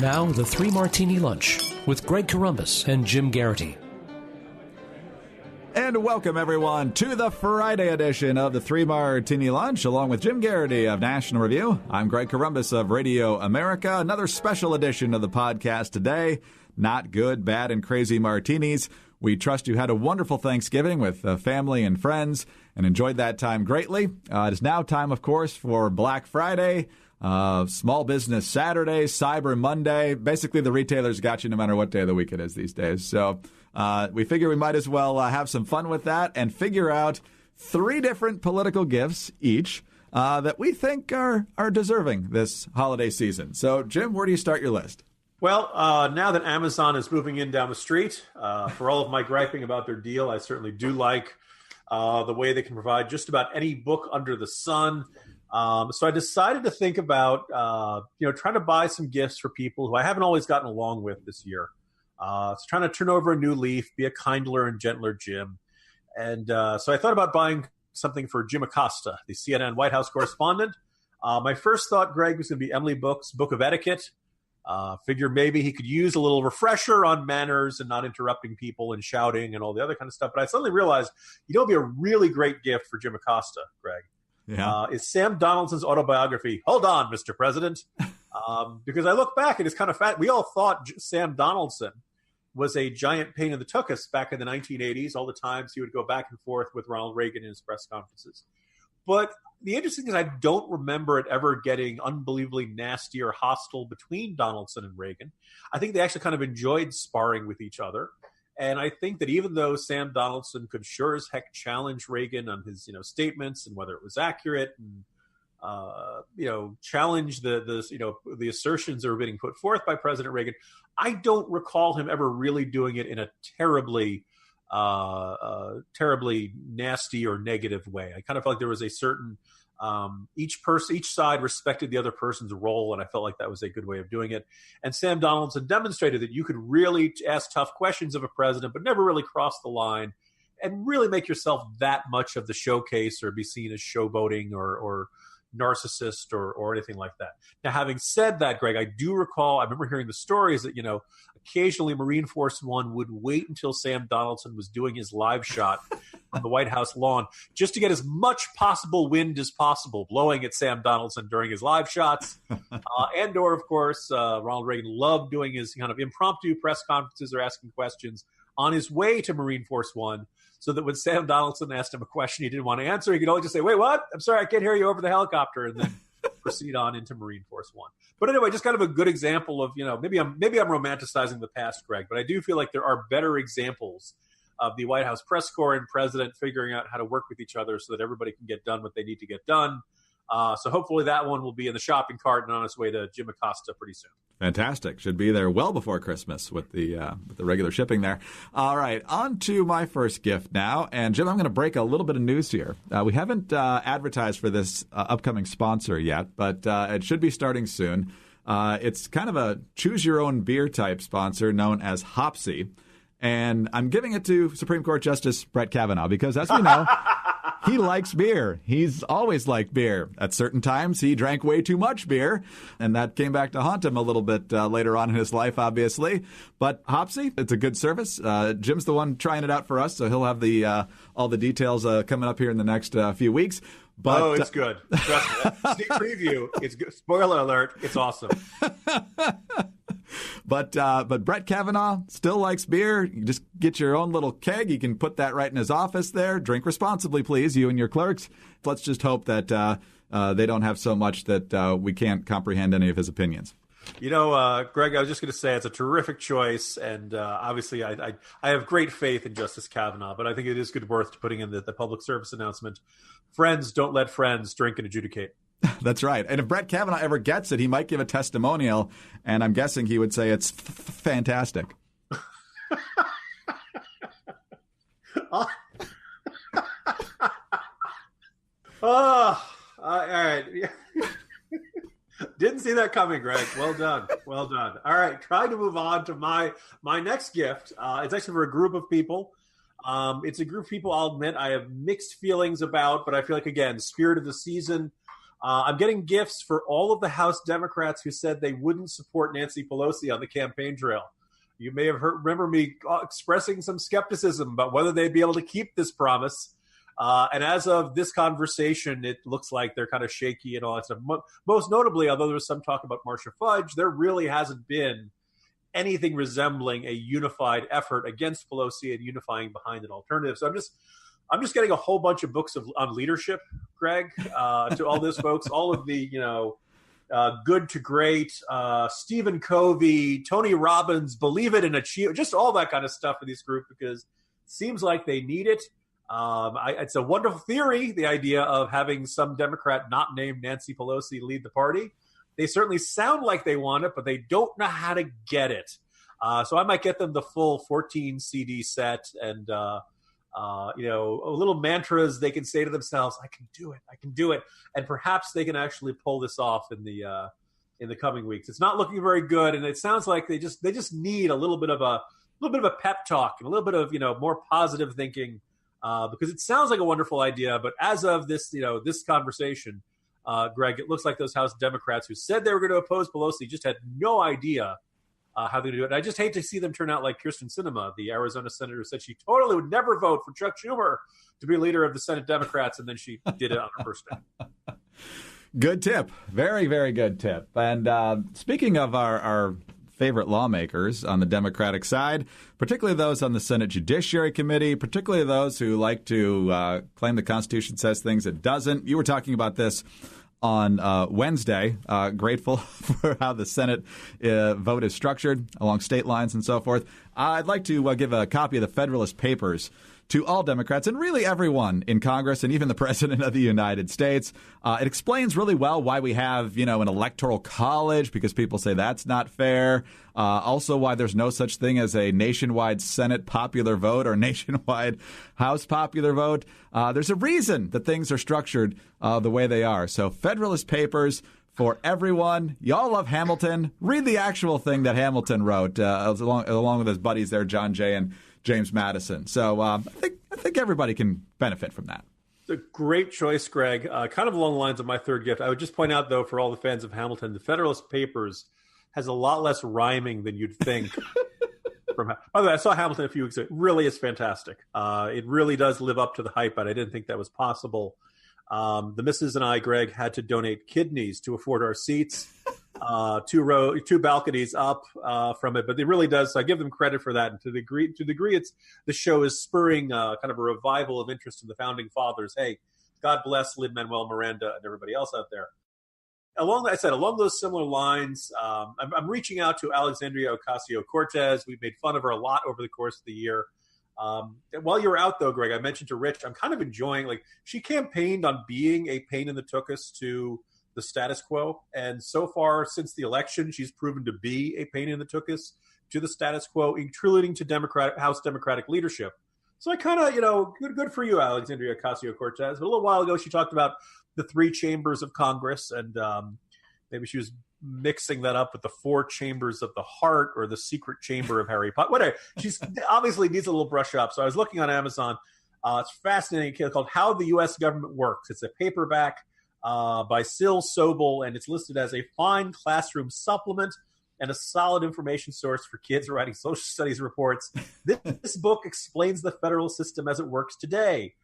Now, the Three Martini Lunch with Greg Corombos and Jim Geraghty. And welcome, everyone, to the Friday edition of the Three Martini Lunch, along with Jim Geraghty of National Review. I'm Greg Corombos of Radio America. Another special edition of the podcast today. Not good, bad, and crazy martinis. We trust you had a wonderful Thanksgiving with family and friends and enjoyed that time greatly. It is now time, of course, for Black Friday, Small Business Saturday, Cyber Monday. Basically, the retailers got you no matter what day of the week it is these days. So we figure we might as well have some fun with that and figure out 3 different political gifts each that we think are deserving this holiday season. So, Jim, where do you start your list? Well, now that Amazon is moving in down the street, for all of my griping about their deal, I certainly do like the way they can provide just about any book under the sun. So I decided to think about, trying to buy some gifts for people who I haven't always gotten along with this year. So trying to turn over a new leaf, be a kindler and gentler Jim. And so I thought about buying something for Jim Acosta, the CNN White House correspondent. My first thought, Greg, was going to be Emily Book's Book of Etiquette. Figure maybe he could use a little refresher on manners and not interrupting people and shouting and all the other kind of stuff. But I suddenly realized, it'd be a really great gift for Jim Acosta, Greg. Yeah. Is Sam Donaldson's autobiography, Hold On, Mr. President. Because I look back and it's kind of fat. We all thought Sam Donaldson was a giant pain in the tuchus back in the 1980s, all the times he would go back and forth with Ronald Reagan in his press conferences. But the interesting thing is I don't remember it ever getting unbelievably nasty or hostile between Donaldson and Reagan. I think they actually kind of enjoyed sparring with each other. And I think that even though Sam Donaldson could sure as heck challenge Reagan on his, statements and whether it was accurate and, challenge the assertions that were being put forth by President Reagan, I don't recall him ever really doing it in a terribly nasty or negative way. I kind of felt like there was a certain each side respected the other person's role, and I felt like that was a good way of doing it. And Sam Donaldson demonstrated that you could really ask tough questions of a president, but never really cross the line and really make yourself that much of the showcase or be seen as showboating or narcissist or anything like that. Now, having said that, Greg, I remember hearing the stories that, occasionally Marine Force One would wait until Sam Donaldson was doing his live shot on the White House lawn just to get as much possible wind as possible blowing at Sam Donaldson during his live shots. Of course, Ronald Reagan loved doing his kind of impromptu press conferences or asking questions on his way to Marine Force One, so that when Sam Donaldson asked him a question he didn't want to answer, he could only just say, "Wait, what? I'm sorry, I can't hear you over the helicopter," and then proceed on into Marine Force One. But anyway, just kind of a good example of, maybe I'm romanticizing the past, Greg, but I do feel like there are better examples of the White House press corps and president figuring out how to work with each other so that everybody can get done what they need to get done. So hopefully that one will be in the shopping cart and on its way to Jim Acosta pretty soon. Fantastic. Should be there well before Christmas with the regular shipping there. All right, on to my first gift now. And, Jim, I'm going to break a little bit of news here. We haven't advertised for this upcoming sponsor yet, but it should be starting soon. It's kind of a choose-your-own-beer type sponsor known as Hopsy. And I'm giving it to Supreme Court Justice Brett Kavanaugh because, as we know, he likes beer. He's always liked beer. At certain times, he drank way too much beer, and that came back to haunt him a little bit later on in his life, obviously. But Hopsy, it's a good service. Jim's the one trying it out for us, so he'll have all the details coming up here in the next few weeks. But, it's good. Trust me. Sneak preview. It's good. Spoiler alert. It's awesome. But Brett Kavanaugh still likes beer. You just get your own little keg. You can put that right in his office there. Drink responsibly, please, you and your clerks. Let's just hope that they don't have so much that we can't comprehend any of his opinions. Greg, I was just going to say it's a terrific choice, and obviously I have great faith in Justice Kavanaugh, but I think it is good worth putting in the public service announcement. Friends, don't let friends drink and adjudicate. That's right. And if Brett Kavanaugh ever gets it, he might give a testimonial, and I'm guessing he would say it's fantastic. All right. Didn't see that coming, Greg. Well done. Well done. All right. Trying to move on to my next gift. It's actually for a group of people. It's a group of people I'll admit I have mixed feelings about, but I feel like, again, spirit of the season. I'm getting gifts for all of the House Democrats who said they wouldn't support Nancy Pelosi on the campaign trail. You may have remember me expressing some skepticism about whether they'd be able to keep this promise. And as of this conversation, it looks like they're kind of shaky and all that stuff. Most notably, although there was some talk about Marcia Fudge, there really hasn't been anything resembling a unified effort against Pelosi and unifying behind an alternative. So I'm just getting a whole bunch of books on leadership, Greg, to all those folks, all of the, Good to Great, Stephen Covey, Tony Robbins, Believe It and Achieve, just all that kind of stuff for this group, because it seems like they need it. It's a wonderful theory, the idea of having some Democrat not named Nancy Pelosi lead the party. They certainly sound like they want it, but they don't know how to get it. So I might get them the full 14 CD set and, little mantras they can say to themselves, I can do it. And perhaps they can actually pull this off in the coming weeks. It's not looking very good. And it sounds like they just need a little bit of a pep talk and a little bit of, more positive thinking, because it sounds like a wonderful idea. But as of this, this conversation, Greg, it looks like those House Democrats who said they were going to oppose Pelosi just had no idea how they're going to do it. And I just hate to see them turn out like Kirsten Sinema, the Arizona senator who said she totally would never vote for Chuck Schumer to be leader of the Senate Democrats, and then she did it on her first day. Good tip. Very, very good tip. And speaking of our favorite lawmakers on the Democratic side, particularly those on the Senate Judiciary Committee, particularly those who like to claim the Constitution says things it doesn't. You were talking about this on Wednesday, grateful for how the Senate vote is structured along state lines and so forth. I'd like to give a copy of the Federalist Papers to all Democrats and really everyone in Congress and even the President of the United States. It explains really well why we have, an electoral college, because people say that's not fair. Also why there's no such thing as a nationwide Senate popular vote or nationwide House popular vote. There's a reason that things are structured the way they are. So Federalist Papers for everyone. Y'all love Hamilton. Read the actual thing that Hamilton wrote along with his buddies there, John Jay and James Madison. So I think everybody can benefit from that. It's a great choice, Greg. Kind of along the lines of my third gift. I would just point out, though, for all the fans of Hamilton, the Federalist Papers has a lot less rhyming than you'd think. By the way, I saw Hamilton a few weeks ago. It really is fantastic. It really does live up to the hype, but I didn't think that was possible. The missus and I, Greg, had to donate kidneys to afford our seats. Two balconies up from it, but it really does. So I give them credit for that. And to the degree the show is spurring kind of a revival of interest in the founding fathers. Hey, God bless Lin-Manuel Miranda and everybody else out there. Along those similar lines, I'm reaching out to Alexandria Ocasio-Cortez. We've made fun of her a lot over the course of the year. While you were out, though, Greg, I mentioned to Rich, I'm kind of enjoying, she campaigned on being a pain in the tuchus to the status quo. And so far since the election, she's proven to be a pain in the tuchus to the status quo, including to House Democratic leadership. So I kind of, good for you, Alexandria Ocasio-Cortez. But a little while ago, she talked about the 3 chambers of Congress, and maybe she was mixing that up with the 4 chambers of the heart or the secret chamber of Harry Potter. Whatever. She's obviously needs a little brush up. So I was looking on Amazon. It's fascinating, called How the U.S. Government Works. It's a paperback by Syl Sobel, and it's listed as a fine classroom supplement and a solid information source for kids writing social studies reports. This book explains the federal system as it works today.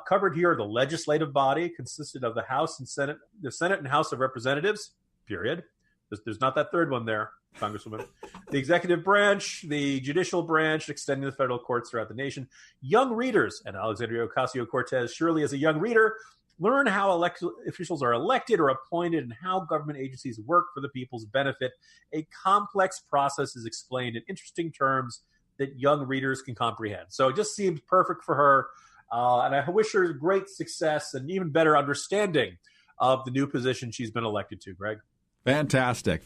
Covered here, the legislative body consisted of the House and Senate, the Senate and House of Representatives, period. There's not that third one there, Congresswoman. The executive branch, the judicial branch, extending the federal courts throughout the nation. Young readers, and Alexandria Ocasio-Cortez surely is a young reader, learn how elected officials are elected or appointed and how government agencies work for the people's benefit. A complex process is explained in interesting terms that young readers can comprehend. So it just seems perfect for her. And I wish her great success and even better understanding of the new position she's been elected to, Greg. Fantastic.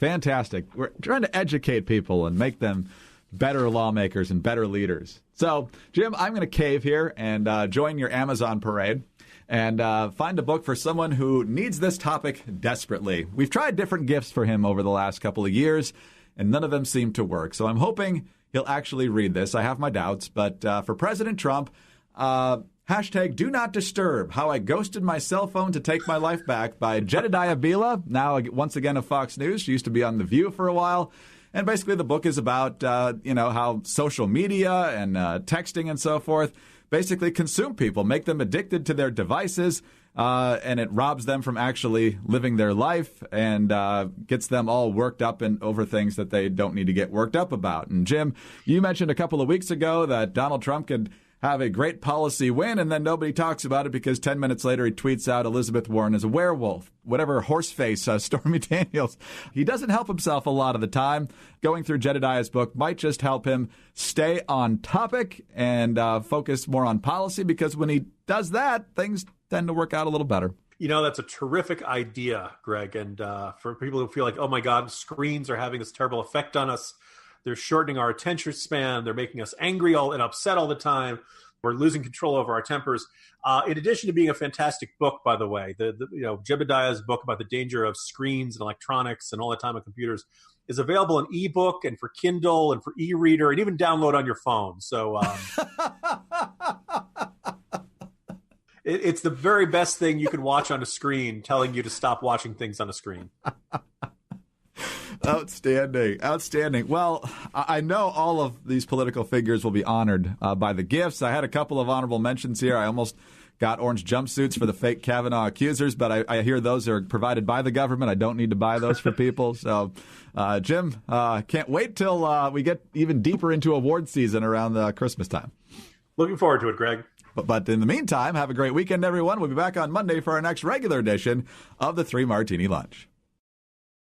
We're trying to educate people and make them better lawmakers and better leaders. So, Jim, I'm going to cave here and join your Amazon parade and find a book for someone who needs this topic desperately. We've tried different gifts for him over the last couple of years, and none of them seem to work. So I'm hoping he'll actually read this. I have my doubts, but for President Trump, how Hashtag do not disturb, how I ghosted my cell phone to take my life back by Jedidiah Bila, now once again of Fox News. She used to be on The View for a while. And basically the book is about, how social media and texting and so forth basically consume people, make them addicted to their devices, and it robs them from actually living their life and gets them all worked up over things that they don't need to get worked up about. And Jim, you mentioned a couple of weeks ago that Donald Trump could have a great policy win, and then nobody talks about it because 10 minutes later he tweets out Elizabeth Warren is a werewolf, whatever horseface Stormy Daniels. He doesn't help himself a lot of the time. Going through Jedidiah's book might just help him stay on topic and focus more on policy, because when he does that, things tend to work out a little better. That's a terrific idea, Greg. And for people who feel like, oh my God, screens are having this terrible effect on us. They're shortening our attention span. They're making us angry and upset all the time. We're losing control over our tempers. In addition to being a fantastic book, by the way, Jebediah's book about the danger of screens and electronics and all the time on computers is available in ebook and for Kindle and for e-reader and even download on your phone. So it's the very best thing you can watch on a screen, telling you to stop watching things on a screen. Outstanding. Well, I know all of these political figures will be honored by the gifts. I had a couple of honorable mentions here. I almost got orange jumpsuits for the fake Kavanaugh accusers, but I hear those are provided by the government. I don't need to buy those for people. So, Jim, can't wait till we get even deeper into award season around the Christmas time. Looking forward to it, Greg. But in the meantime, have a great weekend, everyone. We'll be back on Monday for our next regular edition of the 3 Martini Lunch.